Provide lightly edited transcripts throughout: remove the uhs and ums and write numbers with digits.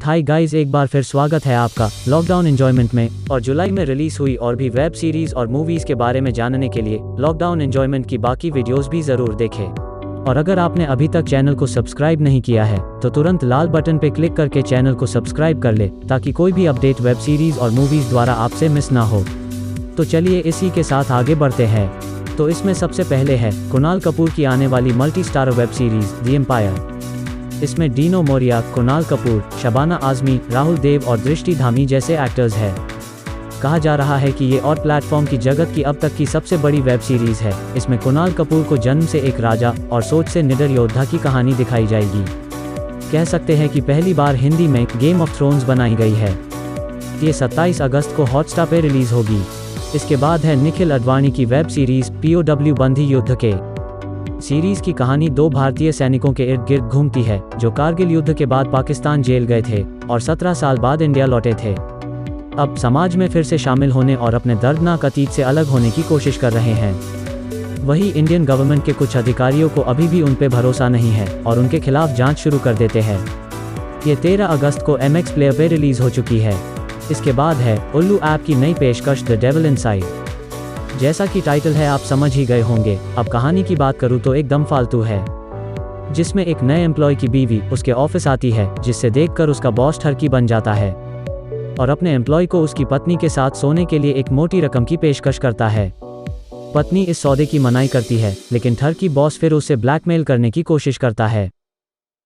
Hi guys, एक बार फिर स्वागत है आपका लॉकडाउन एंजॉयमेंट में। और जुलाई में रिलीज हुई और भी वेब सीरीज और मूवीज के बारे में जानने के लिए लॉकडाउन एंजॉयमेंट की बाकी वीडियोस भी जरूर देखें। और अगर आपने अभी तक चैनल को सब्सक्राइब नहीं किया है तो तुरंत लाल बटन पे क्लिक करके चैनल को सब्सक्राइब कर ले, ताकि कोई भी अपडेट वेब सीरीज और मूवीज द्वारा आपसे मिस ना हो। तो चलिए इसी के साथ आगे बढ़ते हैं। तो इसमें सबसे पहले है कुणाल कपूर की आने वाली multi starrer web series The Empire. इसमें डीनो मोरिया, कुणाल कपूर, शबाना आजमी, राहुल देव और दृष्टि धामी जैसे एक्टर्स हैं। कहा जा रहा है कि ये और प्लेटफॉर्म की जगत की अब तक की सबसे बड़ी वेब सीरीज है। इसमें कुणाल कपूर को जन्म से एक राजा और सोच से निडर योद्धा की कहानी दिखाई जाएगी। कह सकते हैं कि पहली बार हिंदी में गेम ऑफ थ्रोन्स बनाई गई है। ये 27 अगस्त को हॉटस्टार पे रिलीज होगी। इसके बाद है निखिल अडवाणी की वेब सीरीज POW बंदी युद्ध के। सीरीज की कहानी दो भारतीय सैनिकों के इर्द गिर्द घूमती है जो कारगिल युद्ध के बाद पाकिस्तान जेल गए थे और 17 साल बाद इंडिया लौटे थे। अब समाज में फिर से शामिल होने और अपने दर्दनाक अतीत से अलग होने की कोशिश कर रहे हैं। वही इंडियन गवर्नमेंट के कुछ अधिकारियों को अभी भी उन पे भरोसा नहीं है और उनके खिलाफ जांच शुरू कर देते हैं। ये 13 अगस्त को MX प्लेयर पे रिलीज हो चुकी है। इसके बाद है उल्लू ऐप की नई पेशकश द डेविल इनसाइड। जैसा कि टाइटल है आप समझ ही गए होंगे। अब कहानी की बात करूँ तो एकदम फालतू है, जिसमें एक नए एम्प्लॉय की बीवी उसके ऑफिस आती है, जिससे देखकर उसका बॉस ठरकी बन जाता है और अपने एम्प्लॉय को उसकी पत्नी के साथ सोने के लिए एक मोटी रकम की पेशकश करता है। पत्नी इस सौदे की मनाही करती है, लेकिन ठरकी बॉस फिर उसे ब्लैकमेल करने की कोशिश करता है।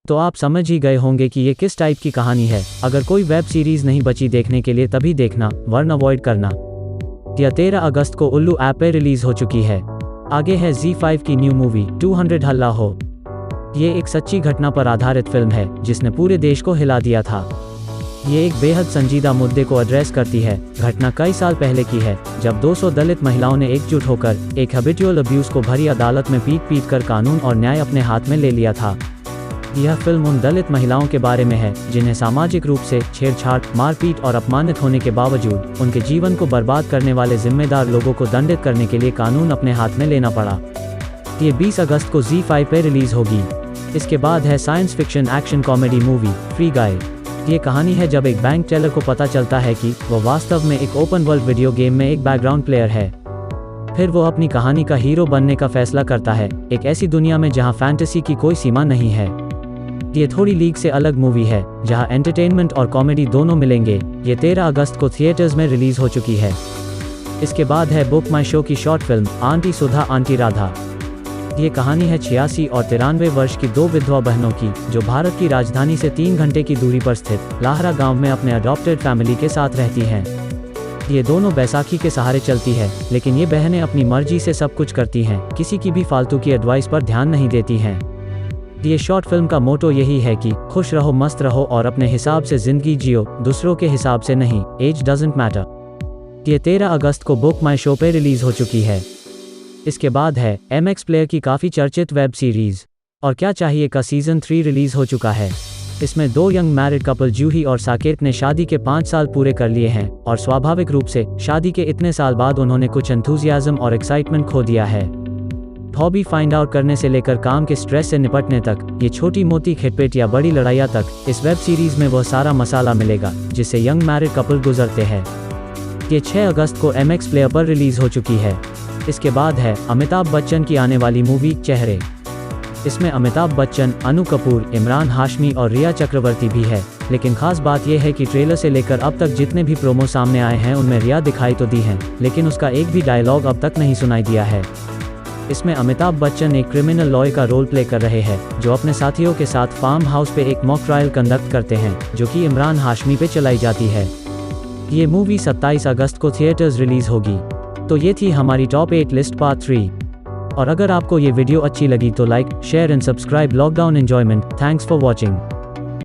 तो आप समझ ही गए होंगे कि ये किस टाइप की कहानी है। अगर कोई वेब सीरीज नहीं बची देखने के लिए तभी देखना, वरना अवॉइड करना। यह 13 अगस्त को उल्लू ऐप पे रिलीज हो चुकी है। आगे है ZEE5 की न्यू मूवी 200 हल्ला हो। ये एक सच्ची घटना पर आधारित फिल्म है जिसने पूरे देश को हिला दिया था। ये एक बेहद संजीदा मुद्दे को एड्रेस करती है। घटना कई साल पहले की है, जब 200 दलित महिलाओं ने एकजुट होकर एक हैबिचुअल अब्यूज को भरी अदालत में पीट कर कानून और न्याय अपने हाथ में ले लिया था। यह फिल्म उन दलित महिलाओं के बारे में है जिन्हें सामाजिक रूप से छेड़छाड़, मारपीट और अपमानित होने के बावजूद उनके जीवन को बर्बाद करने वाले जिम्मेदार लोगों को दंडित करने के लिए कानून अपने हाथ में लेना पड़ा। ये 20 अगस्त को ZEE5 पे रिलीज होगी। इसके बाद है science fiction action comedy movie Free Guy. ये कहानी है जब एक बैंक टेलर को पता चलता है कि वह वास्तव में एक ओपन वर्ल्ड वीडियो गेम में एक बैकग्राउंड प्लेयर है। फिर वो अपनी कहानी का हीरो बनने का फैसला करता है, एक ऐसी दुनिया में जहां फैंटेसी की कोई सीमा नहीं है। ये थोड़ी लीग से अलग मूवी है जहां एंटरटेनमेंट और कॉमेडी दोनों मिलेंगे। ये 13 अगस्त को थिएटर्स में रिलीज हो चुकी है। इसके बाद है बुक माई शो की शॉर्ट फिल्म आंटी सुधा आंटी राधा। ये कहानी है 86 और 93 वर्ष की दो विधवा बहनों की, जो भारत की राजधानी से 3 घंटे की दूरी पर स्थित लाहरा गांव में अपने अडॉप्टेड फैमिली के साथ रहती हैं। ये दोनों बैसाखी के सहारे चलती है, लेकिन ये बहनें अपनी मर्जी से सब कुछ करती हैं, किसी की भी फालतू की एडवाइस पर ध्यान नहीं देती हैं। ये शॉर्ट फिल्म का मोटो यही है कि खुश रहो, मस्त रहो और अपने हिसाब से जिंदगी जियो, दूसरों के हिसाब से नहीं। Age doesn't matter. ये 13 अगस्त को बुक माई शो पे रिलीज हो चुकी है। इसके बाद है MX प्लेयर की काफ़ी चर्चित वेब सीरीज और क्या चाहिए का सीजन 3 रिलीज हो चुका है। इसमें दो यंग मैरिड कपल जूही और साकेत ने शादी के 5 साल पूरे कर लिए हैं और स्वाभाविक रूप से शादी के इतने साल बाद उन्होंने कुछ एंथुजियाज्म और एक्साइटमेंट खो दिया है। हॉबी फाइंड आउट करने से लेकर काम के स्ट्रेस से निपटने तक, ये छोटी मोटी खिटपिट या बड़ी लड़ाइयाँ तक, इस वेब सीरीज में वह सारा मसाला मिलेगा जिससे यंग मैरिड कपल गुजरते हैं। ये 6 अगस्त को MX प्लेयर पर रिलीज हो चुकी है। इसके बाद है अमिताभ बच्चन की आने वाली मूवी चेहरे। इसमें अमिताभ बच्चन, अनु कपूर, इमरान हाशमी और रिया चक्रवर्ती भी है, लेकिन खास बात यह है कि ट्रेलर से लेकर अब तक जितने भी प्रोमो सामने आए हैं उनमें रिया दिखाई तो दी हैं, लेकिन उसका एक भी डायलॉग अब तक नहीं सुनाई दिया है। इसमें अमिताभ बच्चन एक क्रिमिनल लॉयर का रोल प्ले कर रहे हैं, जो अपने साथियों के साथ फार्म हाउस पे एक मॉक ट्रायल कंडक्ट करते हैं, जो कि इमरान हाशमी पे चलाई जाती है। ये मूवी 27 अगस्त को थिएटर्स रिलीज होगी। तो ये थी हमारी टॉप 8 लिस्ट पार्ट 3। और अगर आपको ये वीडियो अच्छी लगी तो like, share and subscribe lockdown enjoyment. Thanks for watching.